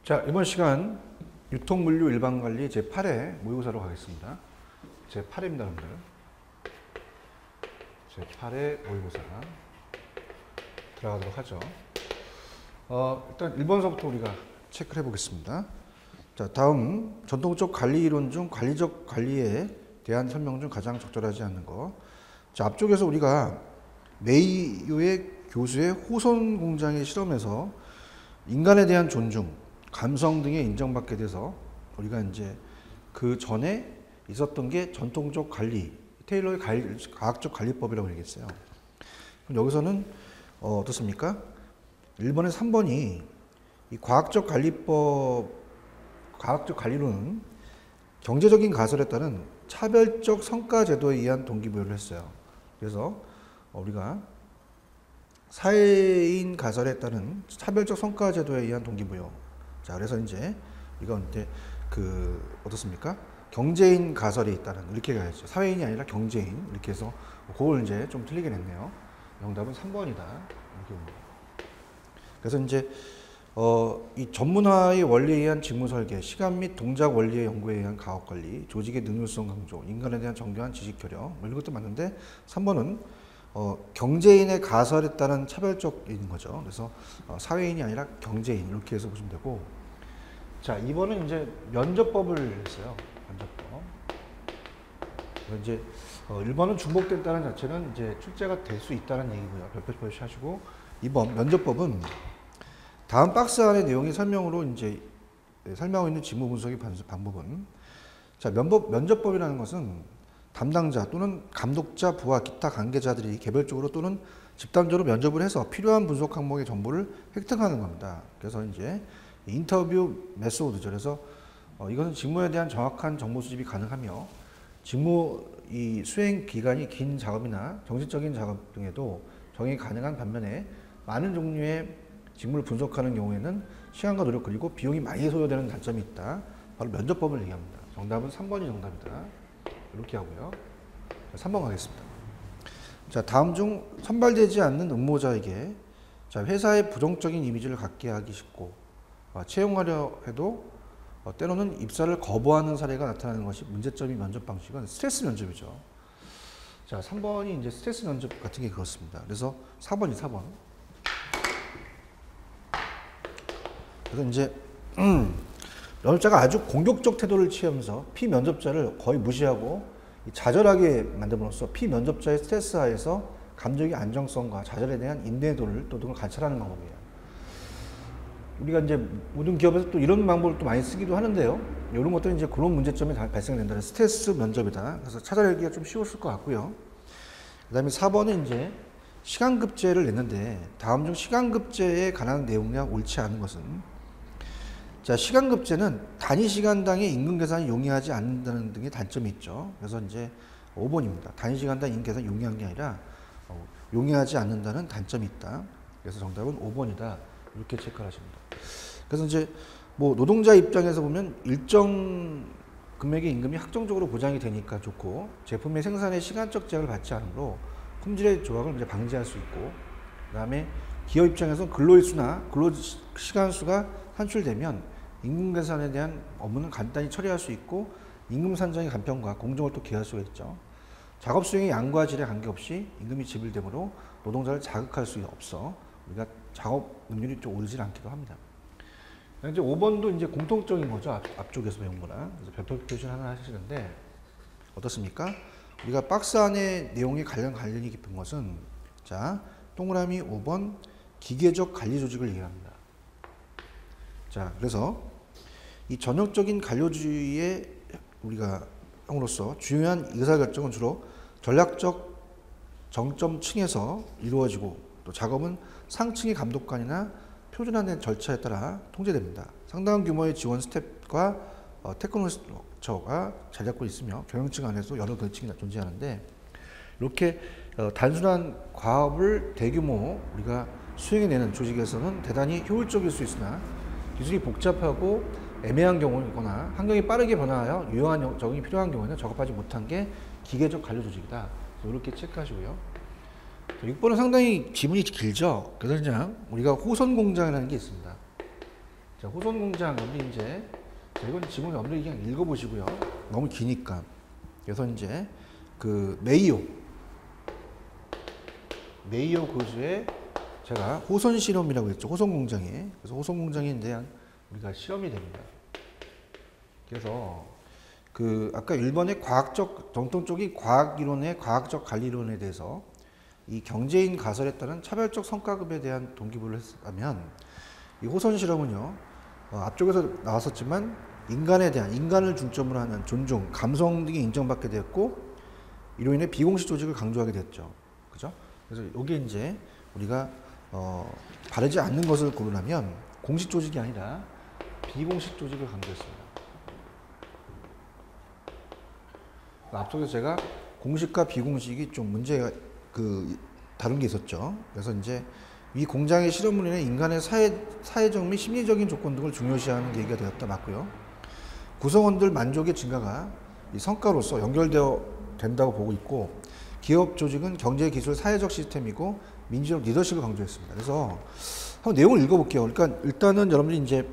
자, 이번 시간 유통물류 일반관리 제8회 모의고사로 가겠습니다. 제8회입니다, 여러분들. 제8회 모의고사 들어가도록 하죠. 일단 1번서부터 우리가 체크를 해보겠습니다. 자, 다음 전통적 관리 이론 중 관리적 관리에 대한 설명 중 가장 적절하지 않는 거. 자, 앞쪽에서 우리가 메이유의 교수의 호선 공장의 실험에서 인간에 대한 존중, 감성 등에 인정받게 돼서 우리가 이제 그 전에 있었던 게 전통적 관리, 테일러의 과학적 관리법이라고 얘기했어요. 그럼 여기서는 어떻습니까? 1번에 3번이 이 과학적 관리론은 경제적인 가설에 따른 차별적 성과 제도에 의한 동기부여를 했어요. 그래서 우리가 사회인 가설에 따른 차별적 성과 제도에 의한 동기부여. 자, 그래서 이제 이건 이제 어떻습니까? 경제인 가설이 있다는 이렇게 가야죠. 사회인이 아니라 경제인 이렇게 해서 그걸 이제 좀 틀리긴 했네요. 정답은 3번이다. 이렇게 봅니다. 그래서 이제 이 전문화의 원리에 의한 직무 설계, 시간 및 동작 원리의 연구에 의한 가업 관리, 조직의 능률성 강조, 인간에 대한 정교한 지식 교력 이런 것도 맞는데 3번은 경제인의 가설에 따른 차별적인 거죠. 그래서 사회인이 아니라 경제인 이렇게 해서 보시면 되고, 자, 2번은 이제 면접법을 했어요. 면접법. 이제 1번은 중복됐다는 자체는 이제 출제가 될 수 있다는 얘기고요. 별표 표시하시고, 2번 면접법은 다음 박스 안의 내용이 설명으로 이제 설명하고 있는 직무 분석의 방법은, 자, 면접법이라는 것은 담당자 또는 감독자, 부하, 기타 관계자들이 개별적으로 또는 집단적으로 면접을 해서 필요한 분석 항목의 정보를 획득하는 겁니다. 그래서 이제 인터뷰 메소드죠. 그래서 이것은 직무에 대한 정확한 정보 수집이 가능하며 직무 이 수행 기간이 긴 작업이나 정신적인 작업 등에도 적용이 가능한 반면에 많은 종류의 직무를 분석하는 경우에는 시간과 노력 그리고 비용이 많이 소요되는 단점이 있다. 바로 면접법을 얘기합니다. 정답은 3번이 정답이다. 이렇게 하고요. 3번 가겠습니다. 자, 다음 중 선발되지 않는 응모자에게 자, 회사의 부정적인 이미지를 갖게 하기 쉽고 채용하려 해도 때로는 입사를 거부하는 사례가 나타나는 것이 문제점인 면접 방식은 스트레스 면접이죠. 자, 3번이 이제 스트레스 면접 같은 게 그렇습니다. 그래서 4번이 4번. 그래서 이제 면접자가 아주 공격적 태도를 취하면서 피면접자를 거의 무시하고 좌절하게 만듦으로써 피면접자의 스트레스 하에서 감정의 안정성과 좌절에 대한 인내도를 또 등을 관찰하는 방법이에요. 우리가 이제 모든 기업에서 또 이런 방법을 또 많이 쓰기도 하는데요. 이런 것들은 이제 그런 문제점이 발생된다는 스트레스 면접이다. 그래서 찾아내기가 좀 쉬웠을 것 같고요. 그 다음에 4번은 이제 시간급제를 냈는데 다음 중 시간급제에 관한 내용이랑 옳지 않은 것은, 자, 시간급제는 단위 시간당의 임금 계산이 용이하지 않는다는 등의 단점이 있죠. 그래서 이제 5번입니다. 단위 시간당 임금 계산이 용이한 게 아니라 용이하지 않는다는 단점이 있다. 그래서 정답은 5번이다. 이렇게 체크를 하십니다. 그래서 이제 뭐 노동자 입장에서 보면 일정 금액의 임금이 확정적으로 보장이 되니까 좋고, 제품의 생산에 시간적 제약을 받지 않으므로 품질의 조각을 이제 방지할 수 있고, 그 다음에 기업 입장에서 근로일수나 근로시간수가 산출되면 임금 계산에 대한 업무는 간단히 처리할 수 있고 임금 산정의 간편과 공정을 또 기할 수가 있죠. 작업 수행의 양과 질에 관계없이 임금이 지불되므로 노동자를 자극할 수 없어 우리가 작업 능률이 좀 오르지 않기도 합니다. 이제 5번도 이제 공통적인 거죠. 앞쪽에서 배운 거랑. 그래서 별표 표시를 하나 하시는데 어떻습니까? 우리가 박스 안에 내용이 관련이 깊은 것은, 자, 동그라미 5번 기계적 관리 조직을 얘기합니다. 자, 그래서 이 전형적인 관료주의의 우리가 형으로서 중요한 의사결정은 주로 전략적 정점층에서 이루어지고, 또 작업은 상층의 감독관이나 표준화된 절차에 따라 통제됩니다. 상당한 규모의 지원 스텝과 테크노스처가 자리 잡고 있으며 경영층 안에서 여러 계층이 존재하는데, 이렇게 단순한 과업을 대규모 우리가 수행해내는 조직에서는 대단히 효율적일 수 있으나 기술이 복잡하고 애매한 경우이거나 환경이 빠르게 변화하여 유용한 적응이 필요한 경우에는 적합하지 못한 게 기계적 관료 조직이다. 이렇게 체크하시고요. 6번은 상당히 지문이 길죠. 그래서 그냥 우리가 호선 공장이라는 게 있습니다. 자, 호선 공장 여기 이제 이건 지금 여러분들이 그냥 읽어보시고요. 너무 기니까. 그래서 이제 그 메이오 교수의 제가 호선 실험이라고 했죠. 호선 공장에. 그래서 호선 공장에 대한 우리가 실험이 됩니다. 그래서 그 아까 1번의 과학적 정통 쪽이 과학 이론의 과학적 관리 이론에 대해서 이 경제인 가설에 따른 차별적 성과급에 대한 동기부여를 했다면 이 호선 실험은요. 앞쪽에서 나왔었지만 인간을 중점으로 하는 존중, 감성 등이 인정받게 되었고 이로 인해 비공식 조직을 강조하게 됐죠. 그죠? 그래서 여기에 이제 우리가 바르지 않는 것을 고르라면 공식 조직이 아니라 비공식 조직을 강조했습니다. 앞서서 제가 공식과 비공식이 좀 문제가 다른 게 있었죠. 그래서 이제 이 공장의 실험으로 인해 인간의 사회적 및 심리적인 조건 등을 중요시하는 계기가 되었다 맞고요. 구성원들 만족의 증가가 이 성과로서 연결되어 된다고 보고 있고 기업 조직은 경제, 기술, 사회적 시스템이고 민주적 리더십을 강조했습니다. 그래서 한번 내용을 읽어볼게요. 그러니까 일단은 여러분들이 이제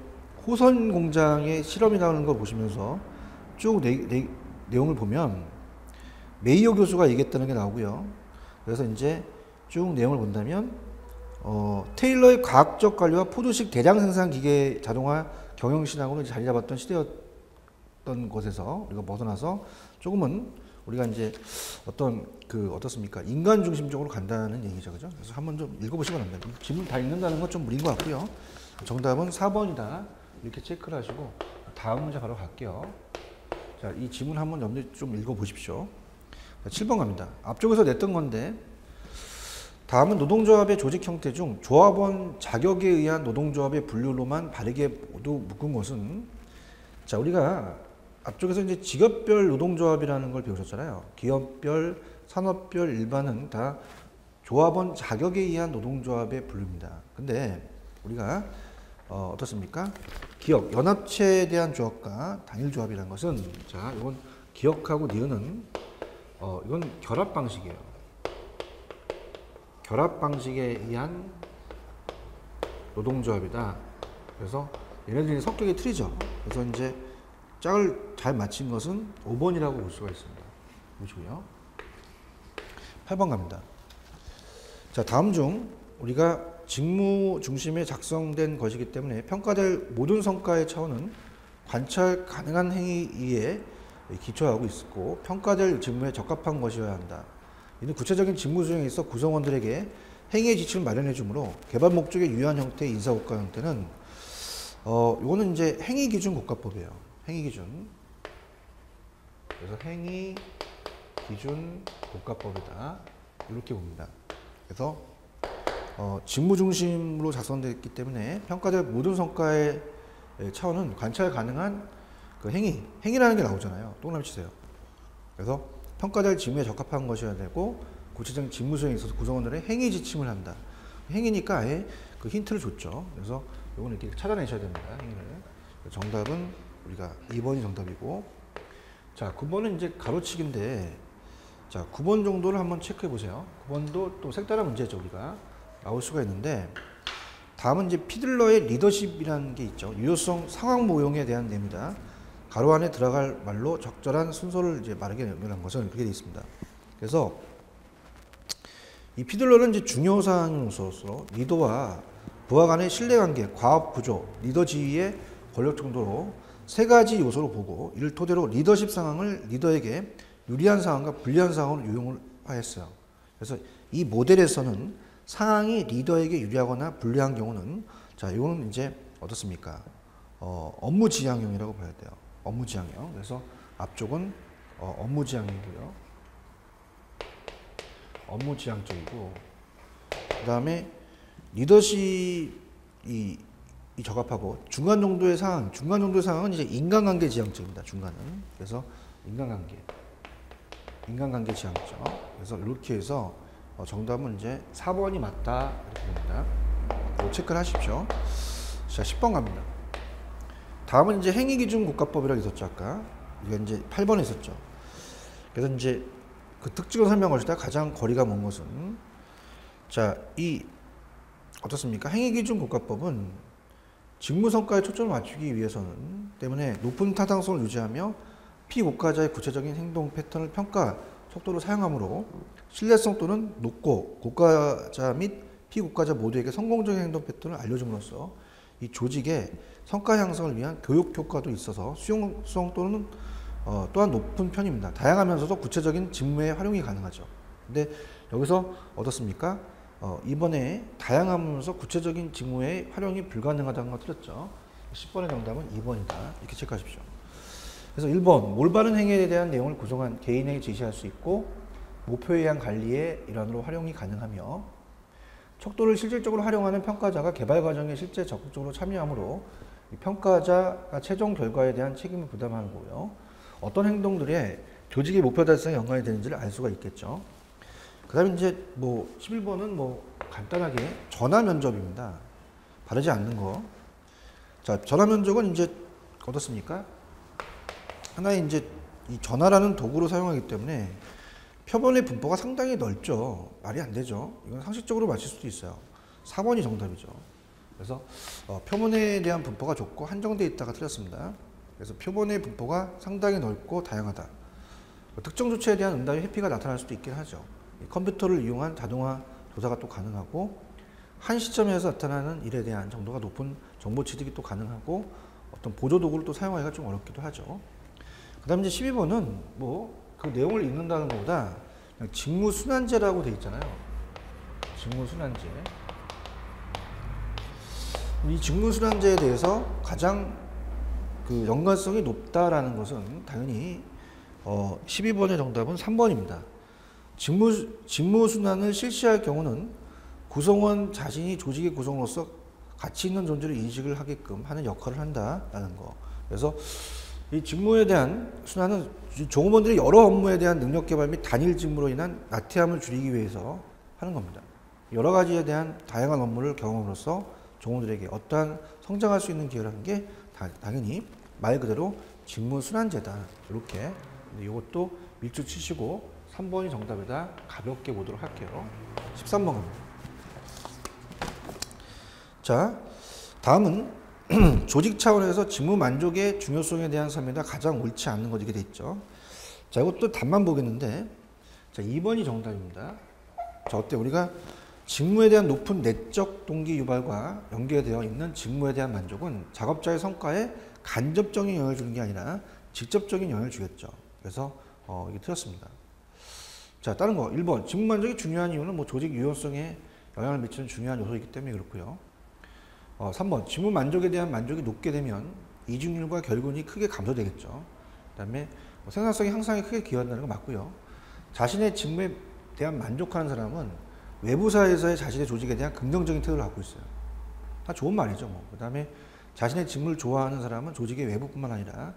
호선 공장의 실험이 나오는 걸 보시면서 쭉 내용을 보면 메이오 교수가 얘기했다는 게 나오고요. 그래서 이제 쭉 내용을 본다면 테일러의 과학적 관리와 포도식 대량 생산 기계 자동화 경영 신앙으로 자리 잡았던 시대였던 것에서 우리가 벗어나서 조금은 우리가 이제 어떻습니까? 인간 중심적으로 간다는 얘기죠. 그죠? 그래서 한번 좀 읽어보시면 안 됩니다. 지문 다 읽는다는 건 좀 무리인 것 같고요. 정답은 4번이다. 이렇게 체크를 하시고 다음 문제 바로 갈게요. 자, 이 지문 한번 여러분들 좀 읽어보십시오. 자, 7번 갑니다. 앞쪽에서 냈던 건데 다음은 노동조합의 조직 형태 중 조합원 자격에 의한 노동조합의 분류로만 바르게 모두 묶은 것은 자, 우리가 앞쪽에서 이제 직업별 노동조합이라는 걸 배우셨잖아요. 기업별, 산업별, 일반은 다 조합원 자격에 의한 노동조합의 분류입니다. 근데 우리가 어떻습니까? 기업, 연합체에 대한 조합과 단일조합이라는 것은 자, 이건 기억하고 니은은 이건 결합 방식이에요. 결합 방식에 의한 노동조합이다. 그래서 얘네들이 성격이 틀리죠. 그래서 이제 짝을 잘 맞힌 것은 5번이라고 볼 수가 있습니다. 보시고요. 8번 갑니다. 자, 다음 중 우리가 직무 중심에 작성된 것이기 때문에 평가될 모든 성과의 차원은 관찰 가능한 행위에 기초하고 있고 평가될 직무에 적합한 것이어야 한다. 이는 구체적인 직무 수행에 있어 구성원들에게 행위의 지침을 마련해 주므로 개발 목적에 유의한 형태의 인사고과 형태는 이거는 이제 행위기준 국가법이에요. 행위기준. 그래서 행위기준 국가법이다. 이렇게 봅니다. 그래서 직무 중심으로 작성됐기 때문에 평가될 모든 성과의 차원은 관찰 가능한 그 행위라는 게 나오잖아요. 동그라미 치세요. 그래서 평가될 직무에 적합한 것이어야 되고 구체적인 직무 수행에 있어서 구성원들의 행위 지침을 한다. 행위니까 아예 그 힌트를 줬죠. 그래서 이거는 이렇게 찾아내셔야 됩니다. 행위를. 정답은 우리가 2번이 정답이고 자 9번은 이제 가로치기인데 자 9번 정도를 한번 체크해 보세요. 9번도 또 색다른 문제죠. 우리가 나올 수가 있는데 다음은 이제 피들러의 리더십이라는 게 있죠. 유효성 상황 모형에 대한 내용이다. 가로 안에 들어갈 말로 적절한 순서를 이제 말하게 연결한 것은 그렇게 되어 있습니다. 그래서 이 피들러는 이제 중요 사항으로서 리더와 부하 간의 신뢰관계, 과업 구조, 리더 지위의 권력 정도로 세 가지 요소로 보고 이를 토대로 리더십 상황을 리더에게 유리한 상황과 불리한 상황으로 유용을 하였어요. 그래서 이 모델에서는 상황이 리더에게 유리하거나 불리한 경우는 자 이거는 이제 어떻습니까? 업무 지향형이라고 봐야 돼요. 업무 지향형. 그래서 앞쪽은 업무 지향이고요. 업무 지향적이고 그 다음에 리더십이 적합하고 중간 정도의 상황은 이제 인간관계 지향적입니다. 중간은. 그래서 인간관계 지향적. 그래서 이렇게 해서 정답은 이제 4번이 맞다 이렇게 됩니다. 체크를 하십시오. 자, 10번 갑니다. 다음은 이제 행위기준 국가법이라고 있었죠 아까. 이게 이제 8번에 있었죠. 그래서 이제 그 특징을 설명할 때 가장 거리가 먼 것은 자, 이 어떻습니까? 행위기준 국가법은 직무 성과에 초점을 맞추기 위해서는 때문에 높은 타당성을 유지하며 피고가자의 구체적인 행동 패턴을 평가 속도로 사용하므로 신뢰성 또는 높고 고가자 및 피고가자 모두에게 성공적인 행동 패턴을 알려줌으로써 이 조직의 성과 향상을 위한 교육 효과도 있어서 수용성 또는 또한 높은 편입니다. 다양하면서도 구체적인 직무에 활용이 가능하죠. 근데 여기서 어떻습니까? 이번에 다양하면서 구체적인 직무에 활용이 불가능하다는 거 틀렸죠. 10번의 정답은 2번이다. 이렇게 체크하십시오. 그래서 1번 올바른 행위에 대한 내용을 구성한 개인에게 제시할 수 있고 목표에 의한 관리의 일환으로 활용이 가능하며 척도를 실질적으로 활용하는 평가자가 개발 과정에 실제 적극적으로 참여하므로 평가자가 최종 결과에 대한 책임을 부담하는 거고요. 어떤 행동들에 조직의 목표 달성에 연관이 되는지를 알 수가 있겠죠. 그 다음에 이제 11번은 간단하게 전화 면접입니다. 바르지 않는 거. 자, 전화 면접은 이제 어떻습니까? 하나의 이제 이 전화라는 도구로 사용하기 때문에 표본의 분포가 상당히 넓죠. 말이 안 되죠. 이건 상식적으로 맞힐 수도 있어요. 4번이 정답이죠. 그래서 표본에 대한 분포가 좁고 한정되어 있다가 틀렸습니다. 그래서 표본의 분포가 상당히 넓고 다양하다. 특정 조치에 대한 응답의 회피가 나타날 수도 있긴 하죠. 컴퓨터를 이용한 자동화 조사가 또 가능하고 한 시점에서 나타나는 일에 대한 정도가 높은 정보 취득이 또 가능하고 어떤 보조 도구를 또 사용하기가 좀 어렵기도 하죠. 그 다음에 이제 12번은 그 내용을 읽는다는 것보다 그냥 직무순환제라고 돼 있잖아요. 직무순환제. 이 직무순환제에 대해서 가장 연관성이 높다라는 것은 당연히 12번의 정답은 3번입니다. 직무순환을 실시할 경우는 구성원 자신이 조직의 구성으로서 가치 있는 존재를 인식을 하게끔 하는 역할을 한다라는 거. 그래서 이 직무에 대한 순환은 종업원들이 여러 업무에 대한 능력 개발 및 단일 직무로 인한 나태함을 줄이기 위해서 하는 겁니다. 여러 가지에 대한 다양한 업무를 경험으로써 종업원들에게 어떠한 성장할 수 있는 기회를 하는 게 당연히 말 그대로 직무순환제다. 이렇게 이것도 밀주 치시고 3번이 정답이다. 가볍게 보도록 할게요. 13번 갑니다. 자, 다음은 조직 차원에서 직무 만족의 중요성에 대한 설명이 가장 옳지 않는 것 이렇게 돼 있죠. 자, 이것도 답만 보겠는데, 자, 2번이 정답입니다. 자, 어때? 우리가 직무에 대한 높은 내적 동기 유발과 연계되어 있는 직무에 대한 만족은 작업자의 성과에 간접적인 영향을 주는 게 아니라 직접적인 영향을 주겠죠. 그래서 이게 틀렸습니다. 자, 다른 거 1번 직무 만족이 중요한 이유는 조직 유연성에 영향을 미치는 중요한 요소이기 때문에 그렇고요. 3번 직무 만족에 대한 만족이 높게 되면 이직률과 결근이 크게 감소되겠죠. 그 다음에 생산성의 향상에 크게 기여한다는 거 맞고요. 자신의 직무에 대한 만족하는 사람은 외부사에서의 자신의 조직에 대한 긍정적인 태도를 갖고 있어요. 다 좋은 말이죠. 그 다음에 자신의 직무를 좋아하는 사람은 조직의 외부뿐만 아니라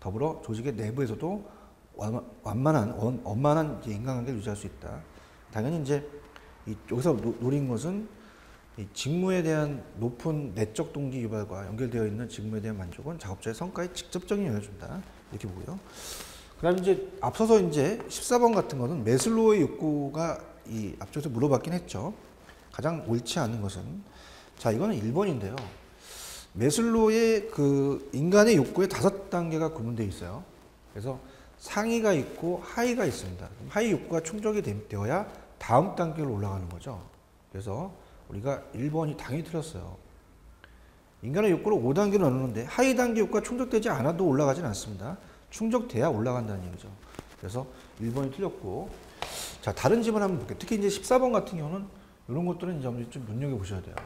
더불어 조직의 내부에서도 원만한 인간관계를 유지할 수 있다. 당연히 이제 여기서 노린 것은 이 직무에 대한 높은 내적 동기 유발과 연결되어 있는 직무에 대한 만족은 작업자의 성과에 직접적인 영향을 준다. 이렇게 보고요. 그 다음에 이제 앞서서 이제 14번 같은 거는 매슬로우의 욕구가 앞쪽에서 물어봤긴 했죠. 가장 옳지 않은 것은. 자, 이거는 1번인데요. 매슬로우의 인간의 욕구에 5단계가 구분되어 있어요. 그래서 상위가 있고 하위가 있습니다. 하위 욕구가 충족이 되어야 다음 단계로 올라가는 거죠. 그래서 우리가 1번이 당연히 틀렸어요. 인간의 욕구를 5단계로 나누는데 하위 단계 욕구가 충족되지 않아도 올라가진 않습니다. 충족돼야 올라간다는 얘기죠. 그래서 1번이 틀렸고, 자, 다른 집을 한번 볼게요. 특히 이제 14번 같은 경우는 이런 것들은 이제 좀 눈여겨보셔야 돼요.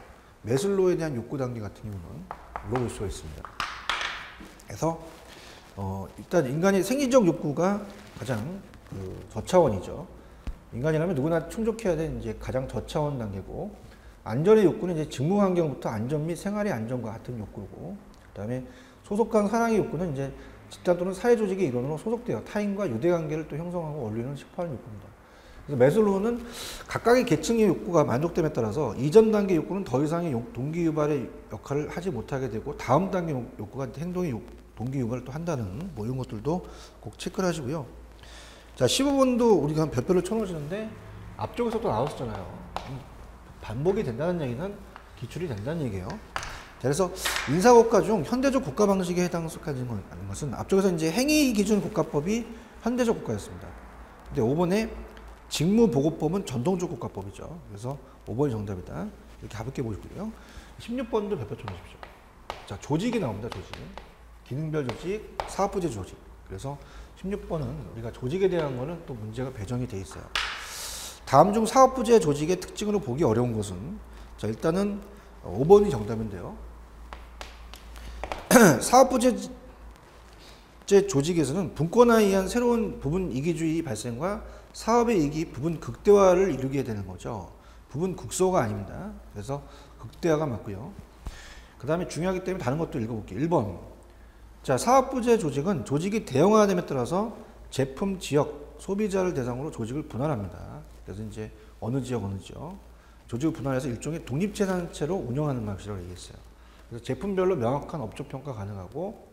매슬로우에 대한 욕구 단계 같은 경우는 물어볼 수가 있습니다. 그래서 일단 인간의 생리적 욕구가 가장 저차원이죠. 인간이라면 누구나 충족해야 되는 이제 가장 저차원 단계고, 안전의 욕구는 이제 직무 환경부터 안전 및 생활의 안전과 같은 욕구고, 그다음에 소속감 사랑의 욕구는 이제 집단 또는 사회 조직의 일원으로 소속되어 타인과 유대 관계를 또 형성하고 어울리는 식파하는 욕구입니다. 그래서 매슬로우는 각각의 계층의 욕구가 만족됨에 따라서 이전 단계 욕구는 더 이상의 동기 유발의 역할을 하지 못하게 되고 다음 단계 욕구가 행동의 동기 유발을 또 한다는 이런 것들도 꼭 체크를 하시고요. 자, 15번도 우리가 별표를 쳐놓으시는데 앞쪽에서 또 나왔었잖아요. 반복이 된다는 얘기는 기출이 된다는 얘기예요. 그래서 인사국가 중 현대적 국가 방식에 해당하는 것은 앞쪽에서 이제 행위 기준 국가법이 현대적 국가였습니다. 근데 5번에 직무보고법은 전통적 국가법이죠. 그래서 5번이 정답이다. 이렇게 가볍게 보시고요. 16번도 별표 좀 해주십시오. 자, 조직이 나옵니다. 조직. 기능별 조직, 사업부제 조직. 그래서 16번은 우리가 조직에 대한 거는 또 문제가 배정이 돼 있어요. 다음 중 사업부제 조직의 특징으로 보기 어려운 것은, 자, 일단은 5번이 정답인데요. 사업부제 조직에서는 분권화에 의한 새로운 부분 이기주의 발생과 사업의 이익이 부분 극대화를 이루게 되는 거죠. 부분 극소가 아닙니다. 그래서 극대화가 맞고요. 그 다음에 중요하기 때문에 다른 것도 읽어볼게요. 1번. 자, 사업부제 조직은 조직이 대형화됨에 따라서 제품, 지역, 소비자를 대상으로 조직을 분할합니다. 그래서 이제 어느 지역, 조직을 분할해서 일종의 독립재산체로 운영하는 방식이라고 얘기했어요. 그래서 제품별로 명확한 업종평가 가능하고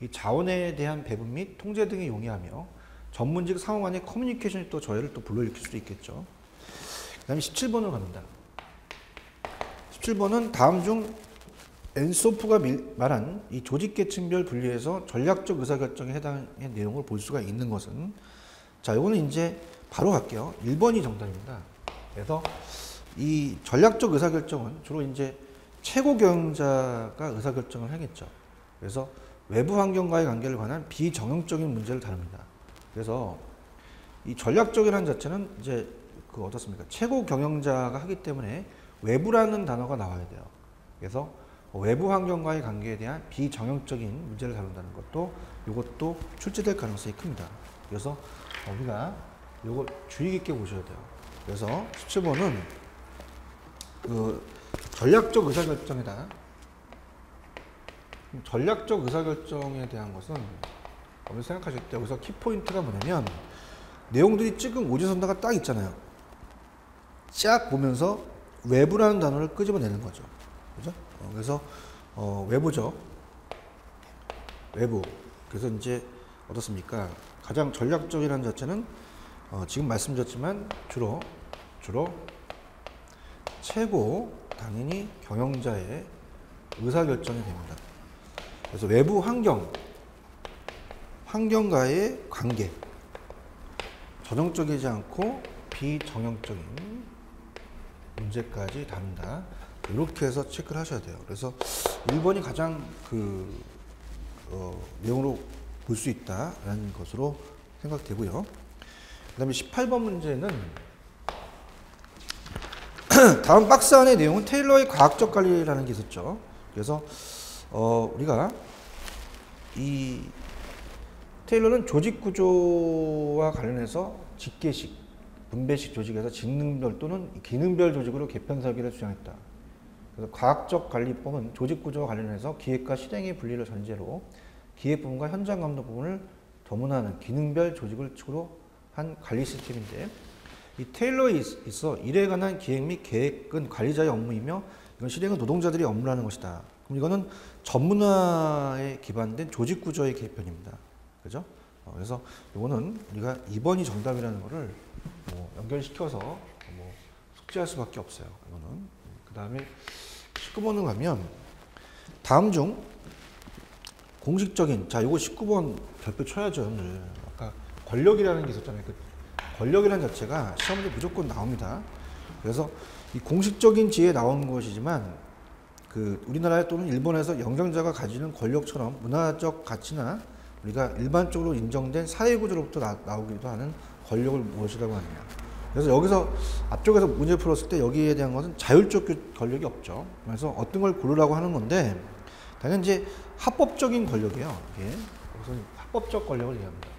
이 자원에 대한 배분 및 통제 등이 용이하며 전문직 상호 간의 커뮤니케이션이 또 저해를 또 불러일으킬 수도 있겠죠. 그 다음에 17번으로 갑니다. 17번은 다음 중 엔소프가 말한 이 조직계층별 분리해서 전략적 의사결정에 해당의 내용을 볼 수가 있는 것은, 자, 이거는 이제 바로 갈게요. 1번이 정답입니다. 그래서 이 전략적 의사결정은 주로 이제 최고 경영자가 의사결정을 하겠죠. 그래서 외부 환경과의 관계를 관한 비정형적인 문제를 다룹니다. 그래서 이 전략적이라는 자체는 이제 그 어떻습니까? 최고 경영자가 하기 때문에 외부라는 단어가 나와야 돼요. 그래서 외부 환경과의 관계에 대한 비정형적인 문제를 다룬다는 것도 이것도 출제될 가능성이 큽니다. 그래서 우리가 이걸 주의 깊게 보셔야 돼요. 그래서 17번은 그 전략적 의사결정이다. 전략적 의사결정에 대한 것은 여러분 생각하실 때 여기서 키포인트가 뭐냐면 내용들이 찍은 오지선다가 딱 있잖아요. 쫙 보면서 외부라는 단어를 끄집어내는 거죠. 그죠? 그래서 외부죠. 외부. 그래서 이제 어떻습니까? 가장 전략적이라는 자체는 지금 말씀드렸지만 주로 최고 당연히 경영자의 의사결정이 됩니다. 그래서 외부 환경과의 관계, 전형적이지 않고 비정형적인 문제까지 다룬다. 이렇게 해서 체크를 하셔야 돼요. 그래서 1번이 가장 내용으로 볼 수 있다라는 것으로 생각되고요. 그 다음에 18번 문제는 다음 박스 안의 내용은 테일러의 과학적 관리라는 게 있었죠. 그래서 우리가 이 테일러는 조직 구조와 관련해서 직계식, 분배식 조직에서 직능별 또는 기능별 조직으로 개편 설계를 주장했다. 그래서 과학적 관리법은 조직 구조와 관련해서 기획과 실행의 분리를 전제로 기획 부분과 현장 감독 부분을 더문하는 기능별 조직을 축으로 한 관리 시스템인데, 이 테일러에 있어 일에 관한 기획 및 계획은 관리자의 업무이며 이건 실행은 노동자들이 업무라는 것이다. 그럼 이거는 전문화에 기반된 조직 구조의 개편입니다. 그죠? 그래서 이거는 우리가 2번이 정답이라는 거를 연결시켜서 숙지할 수밖에 없어요. 이거는. 그 다음에 19번으로 가면 다음 중 공식적인, 자, 요거 19번 별표 쳐야죠, 오늘. 아까 권력이라는 게 있었잖아요. 그 권력이라는 자체가 시험에 무조건 나옵니다. 그래서 이 공식적인 지에 나온 것이지만 그 우리나라 또는 일본에서 영장자가 가지는 권력처럼 문화적 가치나 우리가 일반적으로 인정된 사회구조로부터 나오기도 하는 권력을 무엇이라고 하느냐. 그래서 여기서 앞쪽에서 문제 풀었을 때 여기에 대한 것은 자율적 권력이 없죠. 그래서 어떤 걸 고르라고 하는 건데 당연히 이제 합법적인 권력이에요. 이게 우선 합법적 권력을 얘기합니다.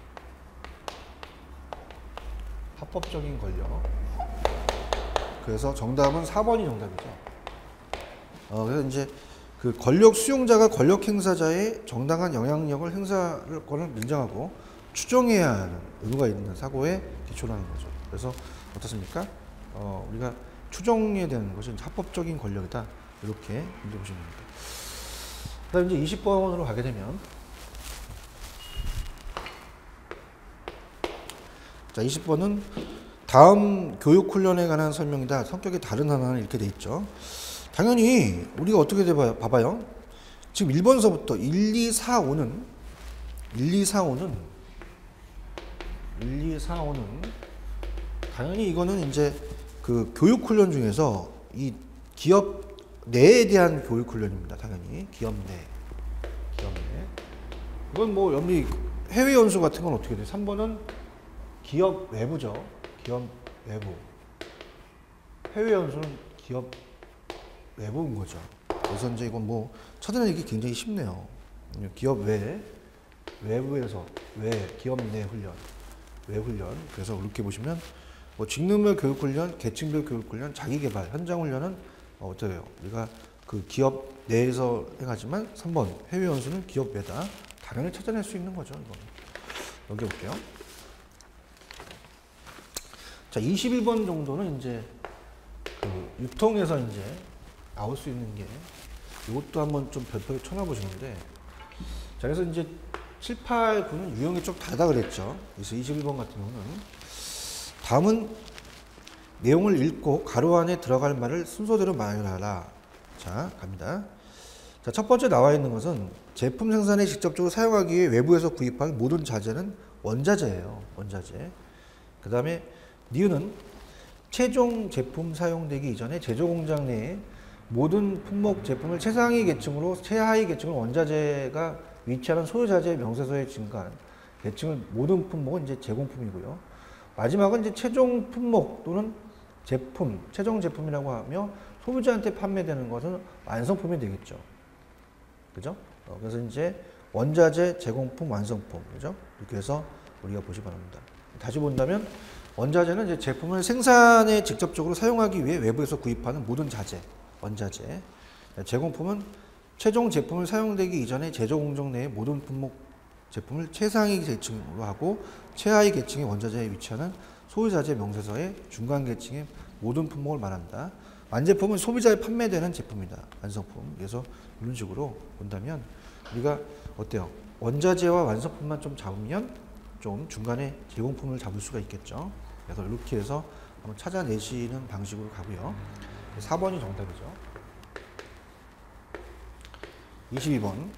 합법적인 권력. 그래서 정답은 4번이 정답이죠. 그래서 이제 그 권력 수용자가 권력 행사자의 정당한 영향력을 행사권을 인정하고 추정해야 하는 의무가 있는 사고에 기초로 하는 거죠. 그래서 어떻습니까? 우리가 추정에 대한 것은 합법적인 권력이다. 이렇게 문제 보시면 됩니다. 그 다음 이제 20번으로 가게 되면, 자, 20번은 다음 교육훈련에 관한 설명이다. 성격이 다른 하나는 이렇게 돼 있죠. 당연히 우리가 어떻게 돼봐요? 봐봐요. 지금 1번서부터 1, 2, 4, 5는 당연히 이거는 이제 그 교육 훈련 중에서 이 기업 내에 대한 교육 훈련입니다. 당연히 기업 내. 이건 뭐 여기 해외 연수 같은 건 어떻게 돼? 3번은 기업 외부죠. 기업 외부. 해외 연수는 기업 외부인 거죠. 그래서 이제 이건 뭐 찾아내기 굉장히 쉽네요. 기업 외부에서 기업 내 훈련, 외훈련. 그래서 이렇게 보시면 뭐 직능별 교육훈련, 계층별 교육훈련, 자기개발, 현장훈련은 어때요? 우리가 그 기업 내에서 행하지만 3번 해외 연수는 기업 외다. 당연히 찾아낼 수 있는 거죠. 이거 넘겨볼게요. 자, 21번 정도는 이제 그 유통에서 이제 나올 수 있는 게 이것도 한번 좀 별표를 쳐놔보시는데, 자, 그래서 이제 7, 8, 9는 유형이 좀 다르다 그랬죠. 그래서 21번 같은 경우는 다음은 내용을 읽고 가로 안에 들어갈 말을 순서대로 말하라. 자, 갑니다. 자, 첫 번째 나와 있는 것은 제품 생산에 직접적으로 사용하기 위해 외부에서 구입한 모든 자재는 원자재예요. 원자재. 그 다음에 니은은 최종 제품 사용되기 이전에 제조 공장 내에 모든 품목 제품을 최상위 계층으로 최하위 계층을 원자재가 위치하는 소유자재 명세서에 증가한 계층을 모든 품목은 이제 제공품이고요. 마지막은 이제 최종 품목 또는 제품, 최종 제품이라고 하며 소비자한테 판매되는 것은 완성품이 되겠죠. 그죠? 그래서 이제 원자재, 제공품, 완성품. 그죠? 이렇게 해서 우리가 보시 바랍니다. 다시 본다면 원자재는 이제 제품을 생산에 직접적으로 사용하기 위해 외부에서 구입하는 모든 자재, 원자재. 제공품은 최종 제품을 사용되기 이전에 제조 공정 내의 모든 품목 제품을 최상위 계층으로 하고 최하위 계층의 원자재에 위치하는 소유자재 명세서의 중간 계층의 모든 품목을 말한다. 완제품은 소비자에 판매되는 제품이다. 완성품. 그래서 이런 식으로 본다면 우리가 어때요? 원자재와 완성품만 좀 잡으면 좀 중간에 제공품을 잡을 수가 있겠죠. 그래서 이렇게 해서 한번 찾아내시는 방식으로 가고요. 4번이 정답이죠. 22번.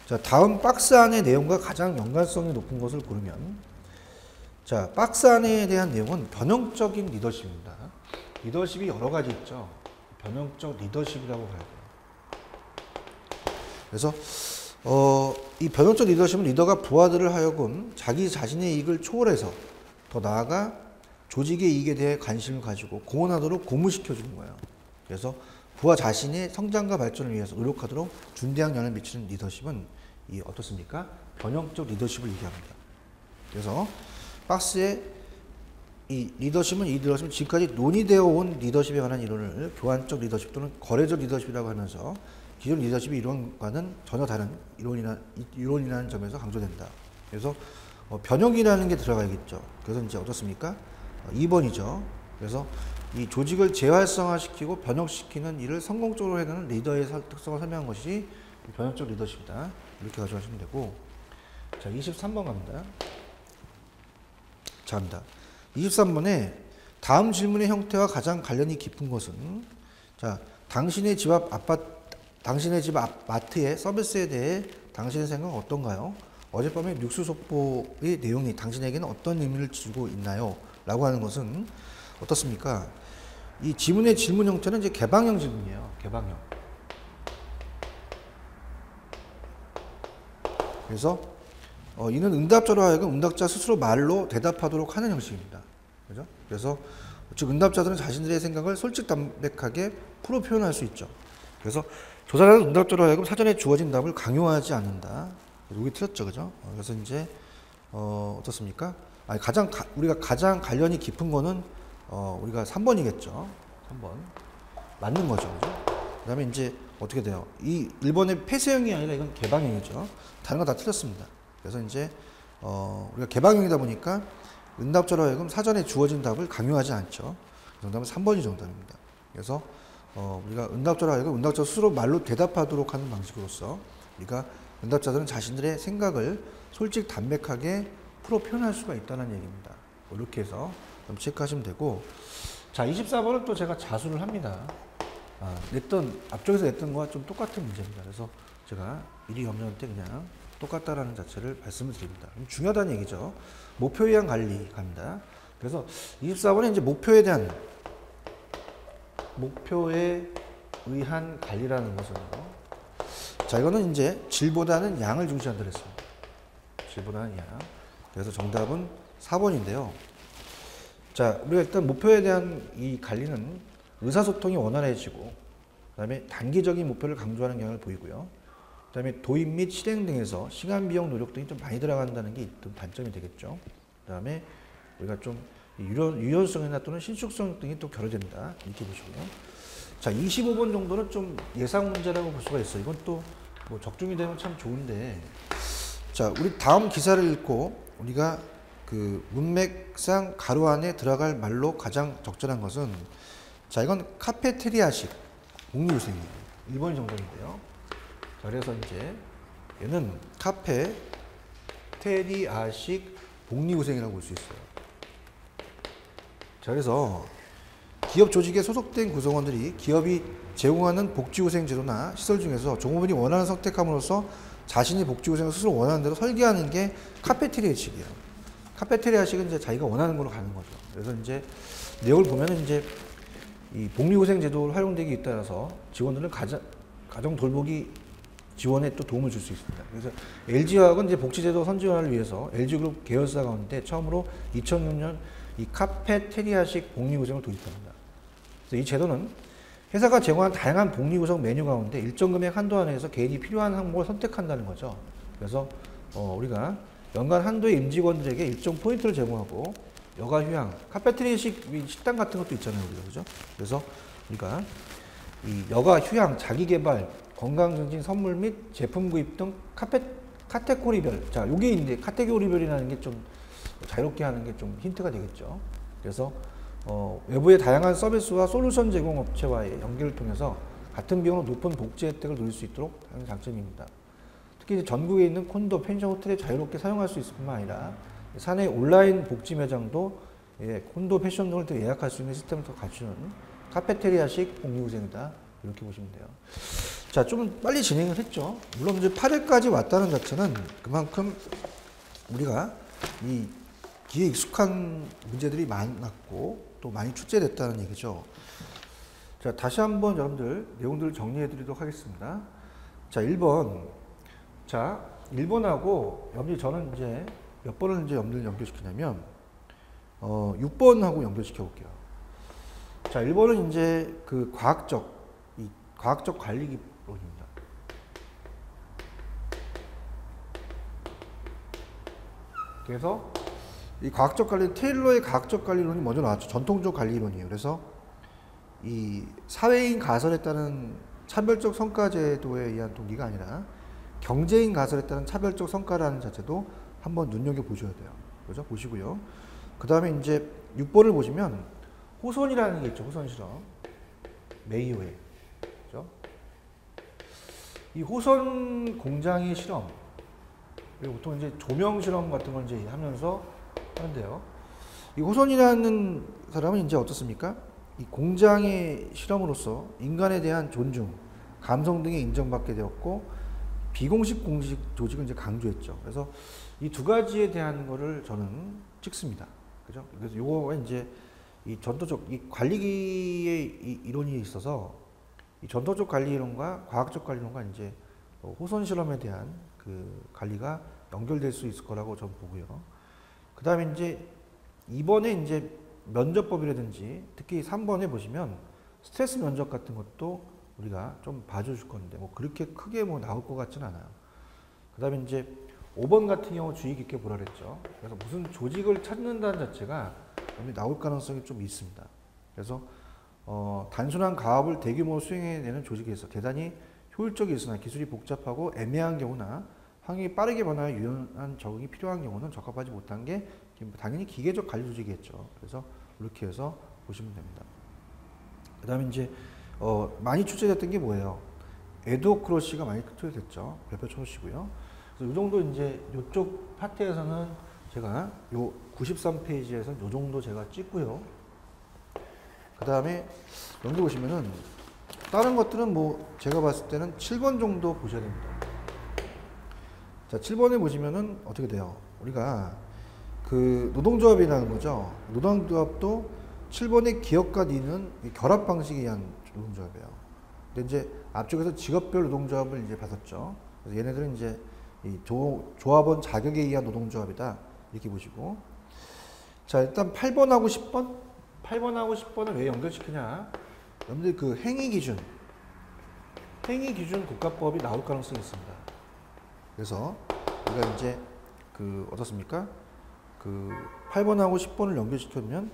자, 다음 박스 안의 내용과 가장 연관성이 높은 것을 고르면, 자, 박스 안에 대한 내용은 변형적인 리더십입니다. 리더십이 여러 가지 있죠. 변형적 리더십이라고 봐야 돼요. 그래서 이 변형적 리더십은 리더가 부하들을 하여금 자기 자신의 이익을 초월해서 더 나아가 조직의 이익에 대해 관심을 가지고 공헌하도록 고무시켜주는 거예요. 그래서 부하 자신의 성장과 발전을 위해서 노력하도록 중대한 영향을 미치는 리더십은 이 어떻습니까? 변형적 리더십을 얘기합니다. 그래서 박스에 이 리더십은 지금까지 논의되어 온 리더십에 관한 이론을 교환적 리더십 또는 거래적 리더십이라고 하면서 기존 리더십의 이론과는 전혀 다른 이론이라는 점에서 강조된다. 그래서 변형이라는 게 들어가야겠죠. 그래서 이제 어떻습니까? 2번이죠. 그래서 이 조직을 재활성화시키고 변형시키는 일을 성공적으로 해내는 리더의 특성을 설명한 것이 변형적 리더십이다. 이렇게 가져가시면 되고, 자, 23번 갑니다. 자, 갑니다. 23번에 다음 질문의 형태와 가장 관련이 깊은 것은, 자, 당신의 집 앞 마트의 서비스에 대해 당신의 생각은 어떤가요? 어젯밤의 뉴스 속보의 내용이 당신에게는 어떤 의미를 주고 있나요? 라고 하는 것은 어떻습니까? 이 지문의 질문 형태는 이제 개방형 질문이에요. 개방형. 그래서 이는 응답자로 하여금 응답자 스스로 말로 대답하도록 하는 형식입니다. 그죠? 그래서 즉 응답자들은 자신들의 생각을 솔직담백하게 풀어 표현할 수 있죠. 그래서 조사자는 응답자로 하여금 사전에 주어진 답을 강요하지 않는다. 여기 틀렸죠, 그죠? 그래서 이제 어떻습니까? 아니, 우리가 가장 관련이 깊은 거는 우리가 3번이겠죠. 3번 맞는 거죠, 그죠? 그다음에 이제 어떻게 돼요? 이 1번의 폐쇄형이 아니라 이건 개방형이죠. 다른 거 다 틀렸습니다. 그래서 이제 우리가 개방형이다 보니까 응답자로 하여금 사전에 주어진 답을 강요하지 않죠. 정답은 3번이 정답입니다. 그래서 우리가 응답자로 하여금 응답자 스스로 말로 대답하도록 하는 방식으로서 우리가 응답자들은 자신들의 생각을 솔직 담백하게 풀어 표현할 수가 있다는 얘기입니다. 이렇게 해서 좀 체크하시면 되고, 자, 24번은 또 제가 자수를 합니다. 앞쪽에서 냈던 거와 좀 똑같은 문제입니다. 그래서 제가 미리 염려한테 그냥 똑같다라는 자체를 말씀을 드립니다. 중요하다는 얘기죠. 목표에 의한 관리 갑니다. 그래서 24번에 이제 목표에 의한 관리라는 것은, 자, 이거는 이제 질보다는 양을 중시한다 그랬습니다. 질보다는 양. 그래서 정답은 4번인데요. 자, 우리가 일단 목표에 대한 이 관리는 의사소통이 원활해지고, 그 다음에 단기적인 목표를 강조하는 경향을 보이고요. 그 다음에 도입 및 실행 등에서 시간, 비용, 노력 등이 좀 많이 들어간다는 게 있던 단점이 되겠죠. 그 다음에 우리가 좀 유연성이나 또는 신축성 등이 또 결여된다. 이렇게 보시고요. 자, 25번 정도는 좀 예상 문제라고 볼 수가 있어요. 이건 또 뭐 적중이 되면 참 좋은데. 자, 우리 다음 기사를 읽고 우리가 그 문맥상 가로 안에 들어갈 말로 가장 적절한 것은, 자, 이건 카페테리아식 복리후생이에요. 1번이 정답인데요. 자, 그래서 이제 얘는 카페테리아식 복리후생이라고 볼 수 있어요. 자, 그래서 기업 조직에 소속된 구성원들이 기업이 제공하는 복지후생 제도나 시설 중에서 종업원이 원하는 선택함으로써 자신이 복지후생을 스스로 원하는 대로 설계하는 게 카페테리아식이에요. 카페테리아식은 이제 자기가 원하는 걸로 가는 거죠. 그래서 이제 내용을 보면은 이제 이 복리후생 제도를 활용되기에 따라서 직원들은 가정 돌보기 지원에 또 도움을 줄 수 있습니다. 그래서 LG화학은 이제 복지제도 선진화를 위해서 LG그룹 계열사 가운데 처음으로 2006년 이 카페테리아식 복리후생을 도입합니다. 그래서 이 제도는 회사가 제공한 다양한 복리구성 메뉴 가운데 일정 금액 한도 안에서 개인이 필요한 항목을 선택한다는 거죠. 그래서 우리가 연간 한도의 임직원들에게 일정 포인트를 제공하고 여가 휴양, 카페테리아식 식당 같은 것도 있잖아요, 우리가. 그죠? 그래서 우리가 이 여가 휴양, 자기개발, 건강 증진 선물 및 제품 구입 등 카테고리별. 자, 요게 이제 카테고리별이라는 게 좀 자유롭게 하는 게 좀 힌트가 되겠죠. 그래서 외부의 다양한 서비스와 솔루션 제공 업체와의 연계를 통해서 같은 비용으로 높은 복지 혜택을 누릴 수 있도록 하는 장점입니다. 특히 이제 전국에 있는 콘도, 펜션, 호텔에 자유롭게 사용할 수 있을 뿐만 아니라 사내 온라인 복지 매장도 콘도, 펜션 등을 예약할 수 있는 시스템을 더 갖추는 카페테리아식 복리후생이다. 이렇게 보시면 돼요. 자, 좀 빨리 진행을 했죠. 물론 이제 8회까지 왔다는 자체는 그만큼 우리가 이 기에 익숙한 문제들이 많았고 또 많이 출제됐다는 얘기죠. 자, 다시 한번 여러분들 내용들을 정리해 드리도록 하겠습니다. 자, 1번. 자, 1번하고 여러분들 저는 이제 몇 번을 이제 여러분들 연결시키냐면 6번하고 연결시켜 볼게요. 자, 1번은 이제 그 과학적 관리기론입니다. 그래서 이 과학적 관리, 테일러의 과학적 관리론이 먼저 나왔죠. 전통적 관리론이에요. 그래서 이 사회인 가설에 따른 차별적 성과 제도에 의한 동기가 아니라 경제인 가설에 따른 차별적 성과라는 자체도 한번 눈여겨보셔야 돼요. 그죠? 보시고요. 그 다음에 이제 6번을 보시면 호선이라는 게 있죠. 호선 실험. 메이웨이. 그죠? 이 호선 공장의 실험. 그리고 보통 이제 조명 실험 같은 걸 이제 하면서 하는데요. 이 호선이라는 사람은 이제 어떻습니까? 이 공장의 실험으로서 인간에 대한 존중, 감성 등이 인정받게 되었고, 비공식 공식 조직을 이제 강조했죠. 그래서 이 두 가지에 대한 거를 저는 찍습니다. 그죠? 그래서 요거가 이제 이 전통적, 이 관리기의 이 이론이 있어서 이 전통적 관리 이론과 과학적 관리 이론과 이제 호선 실험에 대한 그 관리가 연결될 수 있을 거라고 저는 보고요. 그 다음에 이제 2번에 이제 면접법이라든지 특히 3번에 보시면 스트레스 면접 같은 것도 우리가 좀 봐줄 건데 뭐 그렇게 크게 뭐 나올 것 같지는 않아요. 그 다음에 이제 5번 같은 경우 주의 깊게 보라 그랬죠. 그래서 무슨 조직을 찾는다는 자체가 나올 가능성이 좀 있습니다. 그래서 단순한 가업을 대규모 수행해내는 조직에서 대단히 효율적이 있으나 기술이 복잡하고 애매한 경우나 환경이 빠르게 변화해 유연한 적응이 필요한 경우는 적합하지 못한 게 당연히 기계적 관리 조직이겠죠. 그래서 이렇게 해서 보시면 됩니다. 그 다음에 이제 많이 출제됐던 게 뭐예요? 에도크로시가 많이 출제됐죠. 별표 쳐주시고요. 그래서 이 정도 이제 이쪽 파트에서는 제가 요 93페이지에서 요 정도 제가 찍고요. 그 다음에 여기 보시면은 다른 것들은 뭐 제가 봤을 때는 7번 정도 보셔야 됩니다. 자, 7번에 보시면은 어떻게 돼요? 우리가 그 노동조합이라는 거죠. 노동조합도 7번의 기업과 니는 결합 방식에 의한 노동조합이에요. 근데 이제 앞쪽에서 직업별 노동조합을 이제 봤었죠. 그래서 얘네들은 이제 이 조합원 자격에 의한 노동조합이다. 이렇게 보시고. 자, 일단 8번하고 10번? 8번하고 10번을 왜 연결시키냐? 여러분들 그 행위기준 국가법이 나올 가능성이 있습니다. 그래서 우리가 이제 그 어떻습니까? 그 8번하고 10번을 연결시켜면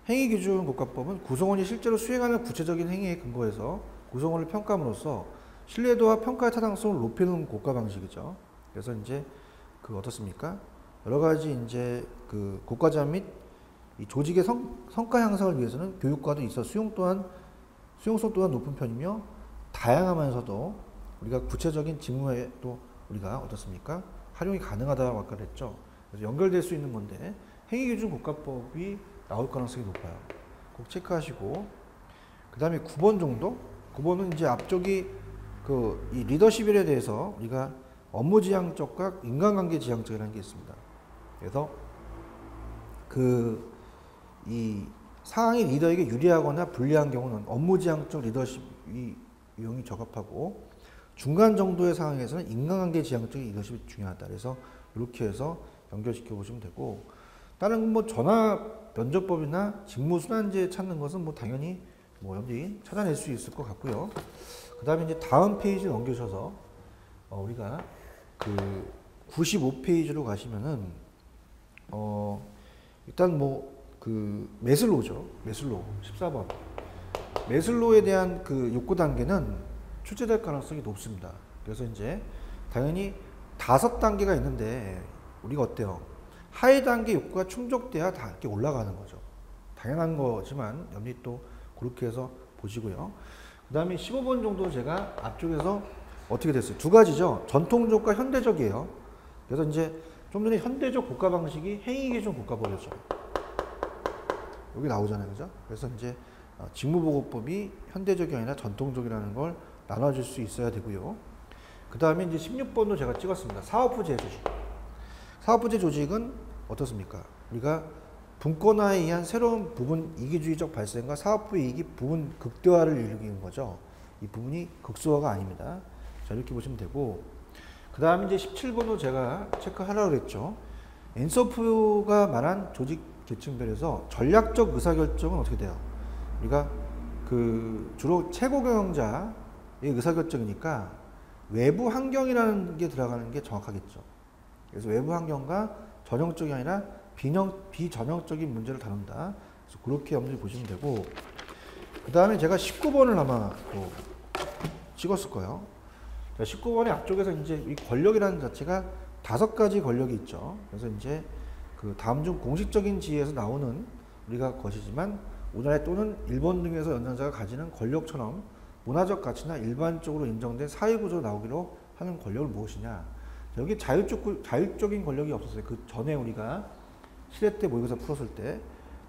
행위기준 국가법은 구성원이 실제로 수행하는 구체적인 행위에 근거해서 구성원을 평가함으로써 신뢰도와 평가의 타당성을 높이는 국가 방식이죠. 그래서 이제 그 어떻습니까? 여러 가지 이제 그 국가자 및 이 조직의 성과 향상을 위해서는 교육과도 있어 수용성 또한 높은 편이며 다양하면서도 우리가 구체적인 직무에 또 우리가 어떻습니까? 활용이 가능하다고 아까 그랬죠. 그래서 연결될 수 있는 건데 행위기준 국가법이 나올 가능성이 높아요. 꼭 체크하시고 그 다음에 9번 정도? 9번은 이제 앞쪽이 그 이 리더십에 대해서 우리가 업무 지향적과 인간관계 지향적이라는 게 있습니다. 그래서 그 이 상황이 리더에게 유리하거나 불리한 경우는 업무 지향적 리더십 유형이 적합하고 중간 정도의 상황에서는 인간관계 지향적인 리더십이 중요하다. 그래서 이렇게 해서 연결시켜 보시면 되고 다른 뭐 전화 면접법이나 직무순환제 찾는 것은 뭐 당연히 뭐 여러분들이 찾아낼 수 있을 것 같고요. 그 다음에 이제 다음 페이지 넘겨셔서 우리가 그 95페이지로 가시면은 일단 뭐 그 매슬로우죠. 매슬로우 14번. 매슬로우에 대한 그 욕구 단계는 출제될 가능성이 높습니다. 그래서 이제 당연히 5단계가 있는데 우리가 어때요? 하위 단계 욕구가 충족돼야 다 이렇게 올라가는 거죠. 당연한 거지만 여러분이 또 그렇게 해서 보시고요. 그 다음에 15번 정도 제가 앞쪽에서 어떻게 됐어요? 두 가지죠. 전통적과 현대적이에요. 그래서 이제 좀 전에 현대적 국가 방식이 행위기준 국가법이었죠. 여기 나오잖아요. 그죠? 그래서 이제 직무보고법이 현대적이 아니라 전통적이라는 걸 나눠줄 수 있어야 되고요. 그 다음에 이제 16번도 제가 찍었습니다. 사업부재 조직. 사업부재 조직은 어떻습니까? 우리가 분권화에 의한 새로운 부분 이기주의적 발생과 사업부 이익이 부분 극대화를 일으키는 거죠. 이 부분이 극소화가 아닙니다. 자, 이렇게 보시면 되고, 그 다음에 이제 17번도 제가 체크하라고 그랬죠. 엔서프가 말한 조직 계층별에서 전략적 의사결정은 어떻게 돼요? 우리가 그 주로 최고 경영자의 의사결정이니까 외부 환경이라는 게 들어가는 게 정확하겠죠. 그래서 외부 환경과 전형적이 아니라 비전형적인 문제를 다룬다. 그래서 그렇게 여러분들이 보시면 되고, 그 다음에 제가 19번을 아마 또 찍었을 거예요. 19번의 앞쪽에서 이제 이 권력이라는 자체가 5가지 권력이 있죠. 그래서 이제 그 다음 중 공식적인 지위에서 나오는 우리가 것이지만 우리나라 또는 일본 등에서 연장자가 가지는 권력처럼 문화적 가치나 일반적으로 인정된 사회구조로 나오기로 하는 권력을 무엇이냐. 여기 자율적인 권력이 없었어요. 그 전에 우리가 시대 때 모의고사 풀었을 때.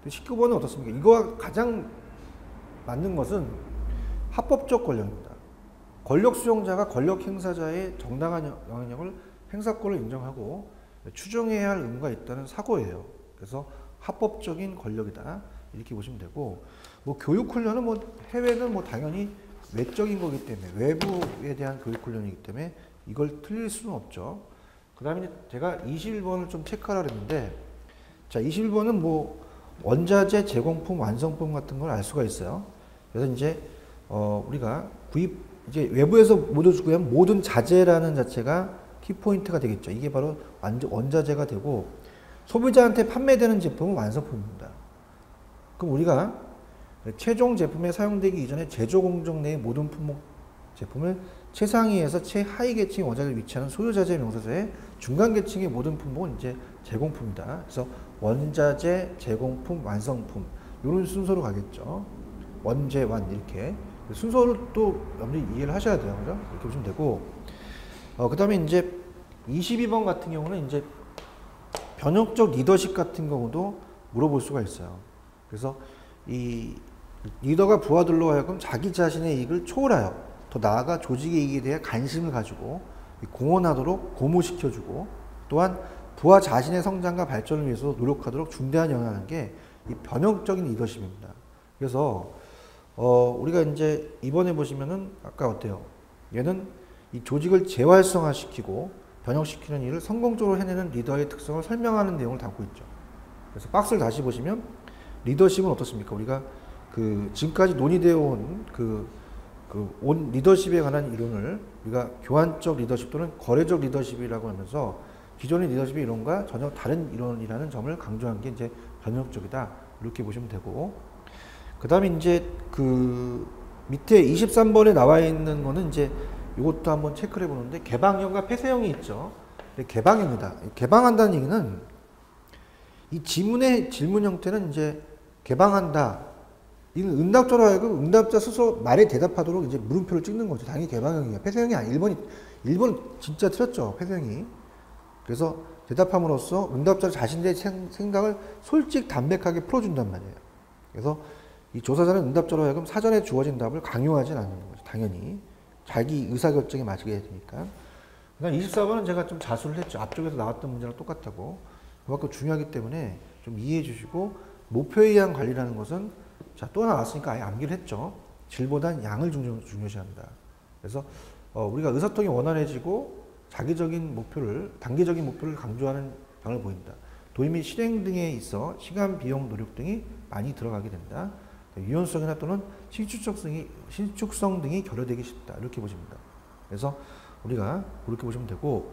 19번은 어떻습니까? 이거와 가장 맞는 것은 합법적 권력입니다. 권력 수용자가 권력 행사자의 정당한 영향력을 행사권을 인정하고 추정해야 할 의무가 있다는 사고예요. 그래서 합법적인 권력이다. 이렇게 보시면 되고, 뭐 교육훈련은 뭐 해외는 뭐 당연히 외적인 거기 때문에 외부에 대한 교육훈련이기 때문에 이걸 틀릴 수는 없죠. 그 다음에 제가 21번을 좀 체크하라 그랬는데, 자, 21번은 뭐 원자재, 제공품, 완성품 같은 걸 알 수가 있어요. 그래서 이제 우리가 이제 외부에서 모두 구입한 모든 자재라는 자체가 키포인트가 되겠죠. 이게 바로 원자재가 되고 소비자한테 판매되는 제품은 완성품입니다. 그럼 우리가 최종 제품에 사용되기 이전에 제조 공정 내의 모든 품목 제품을 최상위에서 최하위 계층의 원자재에 위치하는 소유자재 명사서의 중간 계층의 모든 품목은 이제 제공품이다. 그래서 원자재, 제공품, 완성품 이런 순서로 가겠죠. 원재, 완 이렇게 순서를 또 여러분들이 이해를 하셔야 돼요. 그죠? 이렇게 보시면 되고, 그 다음에 이제 22번 같은 경우는 이제 변혁적 리더십 같은 경우도 물어볼 수가 있어요. 그래서 이 리더가 부하들로 하여금 자기 자신의 이익을 초월하여 더 나아가 조직의 이익에 대해 관심을 가지고 공헌하도록 고무시켜주고 또한 부하 자신의 성장과 발전을 위해서 노력하도록 중대한 영향을 하는 게 이 변혁적인 리더십입니다. 그래서 우리가 이제 이번에 보시면은 아까 어때요? 얘는 이 조직을 재활성화시키고 변혁시키는 일을 성공적으로 해내는 리더의 특성을 설명하는 내용을 담고 있죠. 그래서 박스를 다시 보시면 리더십은 어떻습니까? 우리가 지금까지 논의되어 온 온 리더십에 관한 이론을 우리가 교환적 리더십 또는 거래적 리더십이라고 하면서 기존의 리더십의 이론과 전혀 다른 이론이라는 점을 강조한 게 이제 변혁적이다. 이렇게 보시면 되고, 그 다음에 이제 밑에 23번에 나와 있는 거는 이제 이것도 한번 체크를 해보는데 개방형과 폐쇄형이 있죠. 개방입니다. 개방한다는 얘기는 이 지문의 질문 형태는 이제 개방한다. 이는 응답자로 하여금 응답자 스스로 말에 대답하도록 이제 물음표를 찍는 거죠. 당연히 개방형이에요. 폐쇄형이 아니에요. 1번 진짜 틀렸죠. 폐쇄형이. 그래서 대답함으로써 응답자 자신의 생각을 솔직 담백하게 풀어준단 말이에요. 그래서 이 조사자는 응답자로 하여금 사전에 주어진 답을 강요하진 않는 거죠. 당연히. 자기 의사결정에 맞게 해야 되니까. 그다음 24번은 제가 좀 자수를 했죠. 앞쪽에서 나왔던 문제랑 똑같다고. 그만큼 중요하기 때문에 좀 이해해 주시고, 목표에 의한 관리라는 것은 자, 또 나왔으니까 아예 암기를 했죠. 질보단 양을 중요시합니다. 그래서 우리가 의사통이 원활해지고 자기적인 목표를, 단계적인 목표를 강조하는 경향을 보인다. 도입 및 실행 등에 있어 시간, 비용, 노력 등이 많이 들어가게 된다. 유연성이나 또는 신축성 등이 결여되기 쉽다. 이렇게 보시면 됩니다. 그래서 우리가 그렇게 보시면 되고,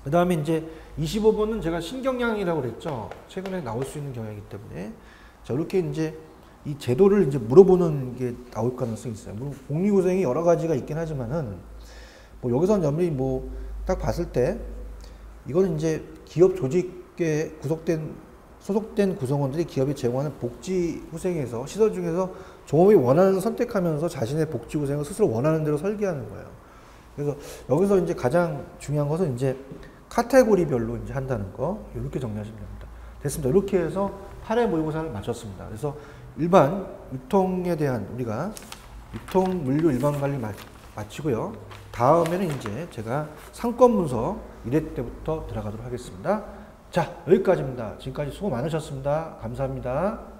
그 다음에 이제 25번은 제가 신경량이라고 그랬죠. 최근에 나올 수 있는 경향이기 때문에. 자, 이렇게 이제 이 제도를 이제 물어보는 게 나올 가능성이 있어요. 물론 복리후생이 여러 가지가 있긴 하지만은, 뭐 여기서는 염리 딱 봤을 때, 이거는 이제 기업 조직에 소속된 구성원들이 기업이 제공하는 복지 후생에서, 시설 중에서 종업이 원하는 걸 선택하면서 자신의 복지 후생을 스스로 원하는 대로 설계하는 거예요. 그래서 여기서 이제 가장 중요한 것은 이제 카테고리별로 이제 한다는 거, 이렇게 정리하시면 됩니다. 됐습니다. 이렇게 해서 8회 모의고사를 마쳤습니다. 그래서 일반 유통에 대한 우리가 유통 물류 일반 관리 마치고요. 다음에는 이제 제가 상권 문서 1회 때부터 들어가도록 하겠습니다. 자, 여기까지입니다. 지금까지 수고 많으셨습니다. 감사합니다.